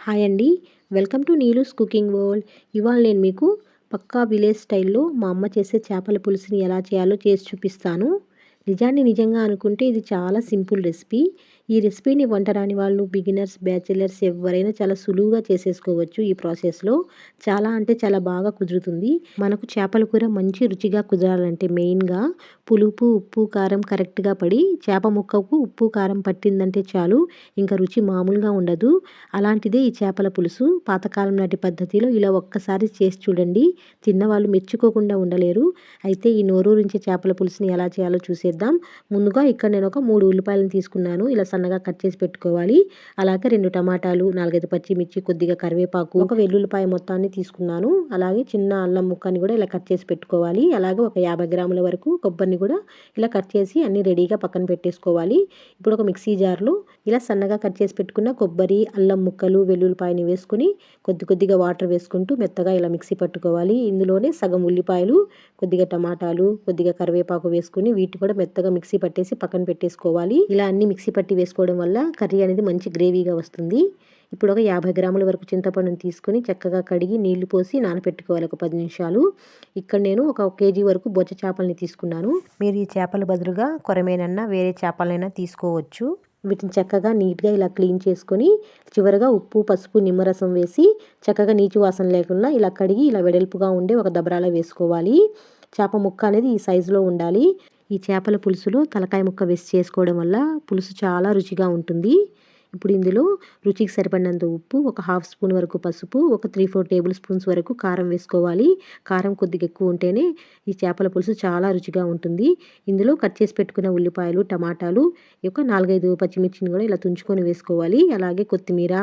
Hi అండి. Welcome to Neelu's cooking world. ఇవాళ నేను మీకు పక్కా విలేజ్ స్టైల్‌లో మా అమ్మ చేసే చేపల పులుసుని ఎలా చేయాలో చేసి చూపిస్తాను. నిజంగా అనుకుంటే ఇది చాలా సింపుల్ రెసిపీ. ఈ రెసిపీని వంట రాని వాళ్ళు, బిగినర్స్, బ్యాచిలర్స్ ఎవ్వరైనా చాలా సులువుగా చేసేసుకోవచ్చు ఈ ప్రాసెస్‌లో. చాలా అంటే చాలా బాగా కుదురుతుంది. మనకు చేపల కూర మంచి రుచిగా కుదరాలంటే మెయిన్‌గా పులుపు, ఉప్పు, కారం కరెక్ట్‌గా పడి చేప ముక్కకు ఉప్పు, కారం పట్టిందంటే చాలు. ఇంక రుచి మామూలుగా ఉండదు. అలాంటిదే ఈ చేపల పులుసు. పాతకాలం నాటి పద్ధతిలో ఇలా ఒక్కసారి చేసి చూడండి. తిన్నవాళ్ళు మెచ్చుకోకుండా ఉండలేరు. అయితే ఈ నోరూరించే చేపల పులుసుని ఎలా చేయాలో చూసేద్దాం. ముందుగా ఇక్కడ నేను ఒక 3 ఉల్లిపాయలను తీసుకున్నాను. ఇలా సన్నగా కట్ చేసి పెట్టుకోవాలి. అలాగే 2 టమాటాలు, 4, 5 పచ్చిమిర్చి, కొద్దిగా కరివేపాకు, ఒక వెల్లుల్లిపాయ మొత్తాన్ని తీసుకున్నాను. అలాగే చిన్న అల్లం ముక్కని కూడా ఇలా కట్ చేసి పెట్టుకోవాలి. అలాగే ఒక 50 గ్రాముల వరకు కొబ్బరిని కూడా ఇలా కట్ చేసి అన్నీ రెడీగా పక్కన పెట్టేసుకోవాలి. ఇప్పుడు ఒక మిక్సీ జార్లో ఇలా సన్నగా కట్ చేసి పెట్టుకున్న కొబ్బరి, అల్లం ముక్కలు, వెల్లుల్లిపాయని వేసుకొని కొద్దిగా వాటర్ వేసుకుంటూ మెత్తగా ఇలా మిక్సీ పట్టుకోవాలి. ఇందులోనే సగం ఉల్లిపాయలు, కొద్దిగా టమాటాలు, కొద్దిగా కరివేపాకు వేసుకొని వీటి కూడా మెత్తగా మిక్సీ పట్టేసి పక్కన పెట్టేసుకోవాలి. ఇలా అన్ని మిక్సీ పట్టి వేసుకోవడం వల్ల కర్రీ అనేది మంచి గ్రేవీగా వస్తుంది. ఇప్పుడు ఒక 50 గ్రాముల వరకు చింతపండుని తీసుకొని చక్కగా కడిగి నీళ్లు పోసి నానపెట్టుకోవాలి ఒక 10 నిమిషాలు. ఇక్కడ నేను ఒక కేజీ వరకు బొచ్చ చేపల్ని తీసుకున్నాను. మీరు ఈ చేపల బదులుగా కొరమేనన్నా వేరే చేపలైనా తీసుకోవచ్చు. వీటిని చక్కగా నీట్గా ఇలా క్లీన్ చేసుకొని చివరగా ఉప్పు, పసుపు, నిమ్మరసం వేసి చక్కగా నీచు వాసన లేకుండా ఇలా కడిగి ఇలా వెడల్పుగా ఉండే ఒక దబరాలో వేసుకోవాలి. చేప ముక్క అనేది ఈ సైజులో ఉండాలి. ఈ చేపల పులుసులో తలకాయ ముక్క వేసి చేసుకోవడం వల్ల పులుసు చాలా రుచిగా ఉంటుంది. ఇప్పుడు ఇందులో రుచికి సరిపడినంత ఉప్పు, ఒక 1/2 స్పూన్ వరకు పసుపు, ఒక 3-4 టేబుల్ స్పూన్స్ వరకు కారం వేసుకోవాలి. కారం కొద్దిగా ఎక్కువ ఉంటేనే ఈ చేపల పులుసు చాలా రుచిగా ఉంటుంది. ఇందులో కట్ చేసి పెట్టుకున్న ఉల్లిపాయలు, టమాటాలు, ఈ యొక్క 4-5 పచ్చిమిర్చిని కూడా ఇలా తుంచుకొని వేసుకోవాలి. అలాగే కొత్తిమీర,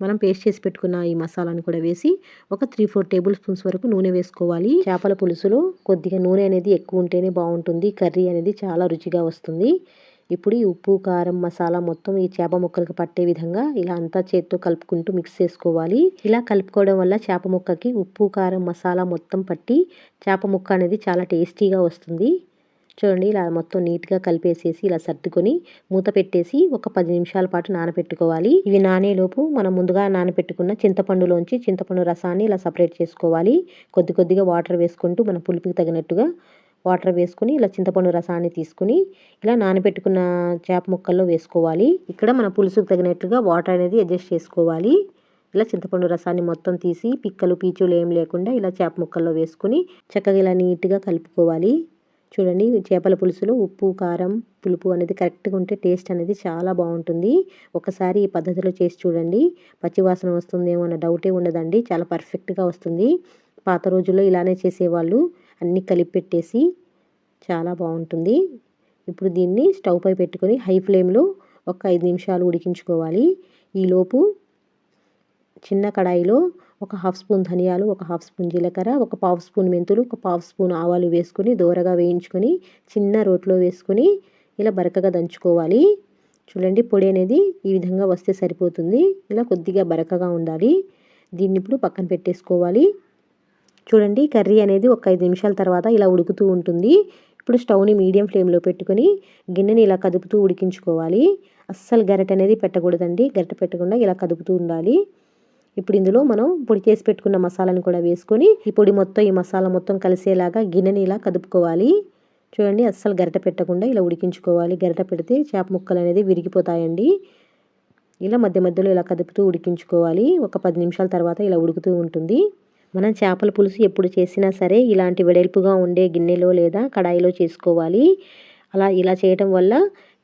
మనం పేస్ట్ చేసి పెట్టుకున్న ఈ మసాలాను కూడా వేసి ఒక 3-4 టేబుల్ స్పూన్స్ వరకు నూనె వేసుకోవాలి. చేపల పులుసులో కొద్దిగా నూనె అనేది ఎక్కువ ఉంటేనే బాగుంటుంది. కర్రీ అనేది చాలా రుచిగా వస్తుంది. ఇప్పుడు ఈ ఉప్పు, కారం, మసాలా మొత్తం ఈ చేప ముక్కలకు పట్టే విధంగా ఇలా అంతా చేత్తో కలుపుకుంటూ మిక్స్ చేసుకోవాలి. ఇలా కలుపుకోవడం వల్ల చేప ముక్కకి ఉప్పు, కారం, మసాలా మొత్తం పట్టి చేప ముక్క అనేది చాలా టేస్టీగా వస్తుంది. చూడండి, ఇలా మొత్తం నీట్గా కలిపేసేసి ఇలా సర్దుకొని మూత పెట్టేసి ఒక 10 నిమిషాల పాటు నానబెట్టుకోవాలి. ఇవి నానేలోపు మనం ముందుగా నానబెట్టుకున్న చింతపండు రసాన్ని ఇలా సపరేట్ చేసుకోవాలి. కొద్దిగా వాటర్ వేసుకుంటూ మన పులుపుకి తగినట్టుగా వాటర్ వేసుకుని ఇలా చింతపండు రసాన్ని తీసుకుని ఇలా నానబెట్టుకున్న చేప ముక్కల్లో వేసుకోవాలి. ఇక్కడ మన పులుసుకు తగినట్టుగా వాటర్ అనేది అడ్జస్ట్ చేసుకోవాలి. ఇలా చింతపండు రసాన్ని మొత్తం తీసి పిక్కలు, పీచులు ఏం లేకుండా ఇలా చేప ముక్కల్లో వేసుకుని చక్కగా ఇలా నీట్గా కలుపుకోవాలి. చూడండి, చేపల పులుసులో ఉప్పు, కారం, పులుపు అనేది కరెక్ట్గా ఉంటే టేస్ట్ అనేది చాలా బాగుంటుంది. ఒకసారి ఈ పద్ధతిలో చేసి చూడండి. పచ్చివాసన వస్తుందేమో అన్న డౌటే ఉండదండి. చాలా పర్ఫెక్ట్గా వస్తుంది. పాత రోజుల్లో ఇలానే చేసేవాళ్ళు. అన్నీ కలిపి పెట్టేసి చాలా బాగుంటుంది. ఇప్పుడు దీన్ని స్టవ్ పై పెట్టుకొని హై ఫ్లేమ్లో ఒక 5 నిమిషాలు ఉడికించుకోవాలి. ఈలోపు చిన్న కడాయిలో ఒక 1/2 స్పూన్ ధనియాలు, ఒక 1/2 స్పూన్ జీలకర్ర, ఒక 1/2 స్పూన్ మెంతులు, ఒక 1/2 స్పూన్ ఆవాలు వేసుకొని దోరగా వేయించుకొని చిన్న రోట్లో వేసుకొని ఇలా బరకగా దంచుకోవాలి. చూడండి, పొడి అనేది ఈ విధంగా వస్తే సరిపోతుంది. ఇలా కొద్దిగా బరకగా ఉండాలి. దీన్ని ఇప్పుడు పక్కన పెట్టేసుకోవాలి. చూడండి, కర్రీ అనేది ఒక 5 నిమిషాల తర్వాత ఇలా ఉడుకుతూ ఉంటుంది. ఇప్పుడు స్టవ్ని మీడియం ఫ్లేమ్లో పెట్టుకొని గిన్నెని ఇలా కదుపుతూ ఉడికించుకోవాలి. అస్సలు గరిటె అనేది పెట్టకూడదండి. గరిటె పెట్టకుండా ఇలా కదుపుతూ ఉండాలి. ఇప్పుడు ఇందులో మనం పొడి చేసి పెట్టుకున్న మసాలాని కూడా వేసుకొని ఈ పొడి మొత్తం, ఈ మసాలా మొత్తం కలిసేలాగా గిన్నెని ఇలా కదుపుకోవాలి. చూడండి, అస్సలు గరిటె పెట్టకుండా ఇలా ఉడికించుకోవాలి. గరిటె పెడితే చేప ముక్కలు అనేది విరిగిపోతాయండి. ఇలా మధ్యలో ఇలా కదుపుతూ ఉడికించుకోవాలి. ఒక 10 నిమిషాల తర్వాత ఇలా ఉడుకుతూ ఉంటుంది. మనం చేపల పులుసు ఎప్పుడు చేసినా సరే ఇలాంటి వెడల్పుగా ఉండే గిన్నెలో లేదా కడాయిలో చేసుకోవాలి. ఇలా చేయటం వల్ల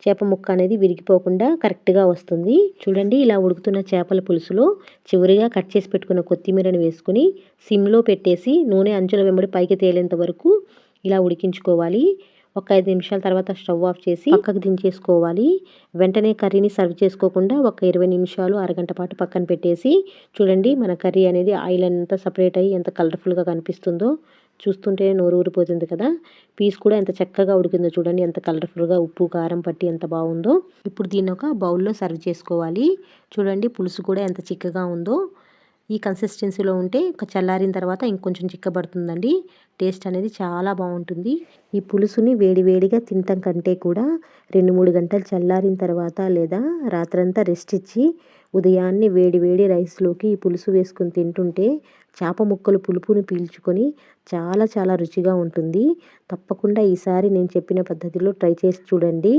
చేప ముక్క అనేది విరిగిపోకుండా కరెక్ట్గా వస్తుంది. చూడండి, ఇలా ఉడుకుతున్న చేపల పులుసులో చివరిగా కట్ చేసి పెట్టుకున్న కొత్తిమీరని వేసుకుని సిమ్లో పెట్టేసి నూనె అంచుల వెంబడి పైకి తేలేంత వరకు ఇలా ఉడికించుకోవాలి. ఒక 5 నిమిషాల తర్వాత స్టవ్ ఆఫ్ చేసి పక్కకు దించేసుకోవాలి. వెంటనే కర్రీని సర్వ్ చేసుకోకుండా ఒక 20 నిమిషాలు, అరగంట పాటు పక్కన పెట్టేసి చూడండి, మన కర్రీ అనేది ఆయిల్ అంతా సపరేట్ అయ్యి ఎంత కలర్ఫుల్గా కనిపిస్తుందో. చూస్తుంటే నోరు ఊరిపోతుంది కదా. పీస్ కూడా ఎంత చక్కగా ఉడికిందో చూడండి, ఎంత కలర్ఫుల్గా ఉప్పు, కారం పట్టి ఎంత బాగుందో. ఇప్పుడు దీన్ని ఒక బౌల్లో సర్వ్ చేసుకోవాలి. చూడండి, పులుసు కూడా ఎంత చిక్కగా ఉందో. ఈ కన్సిస్టెన్సీలో ఉంటే చల్లారిన తర్వాత ఇంకొంచెం చిక్కబడుతుందండి. టేస్ట్ అనేది చాలా బాగుంటుంది. ఈ పులుసుని వేడివేడిగా తినటం కంటే కూడా 2-3 గంటలు చల్లారిన తర్వాత లేదా రాత్రంతా రెస్ట్ ఇచ్చి ఉదయాన్నే వేడి రైస్లోకి ఈ పులుసు వేసుకొని తింటుంటే చేప ముక్కలు పులుపుని పీల్చుకొని చాలా చాలా రుచిగా ఉంటుంది. తప్పకుండా ఈసారి నేను చెప్పిన పద్ధతిలో ట్రై చేసి చూడండి.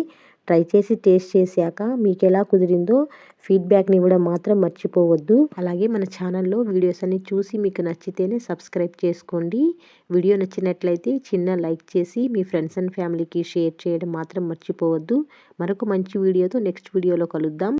ట్రై చేసి టేస్ట్ చేశాక మీకు ఎలా కుదిరిందో ఫీడ్బ్యాక్ని ఇవ్వడం మాత్రం మర్చిపోవద్దు. అలాగే మన ఛానల్లో వీడియోస్ అన్ని చూసి మీకు నచ్చితేనే సబ్స్క్రైబ్ చేసుకోండి. వీడియో నచ్చినట్లయితే చిన్న లైక్ చేసి మీ ఫ్రెండ్స్ అండ్ ఫ్యామిలీకి షేర్ చేయడం మాత్రం మర్చిపోవద్దు. మరొక మంచి వీడియోతో నెక్స్ట్ వీడియోలో కలుద్దాం.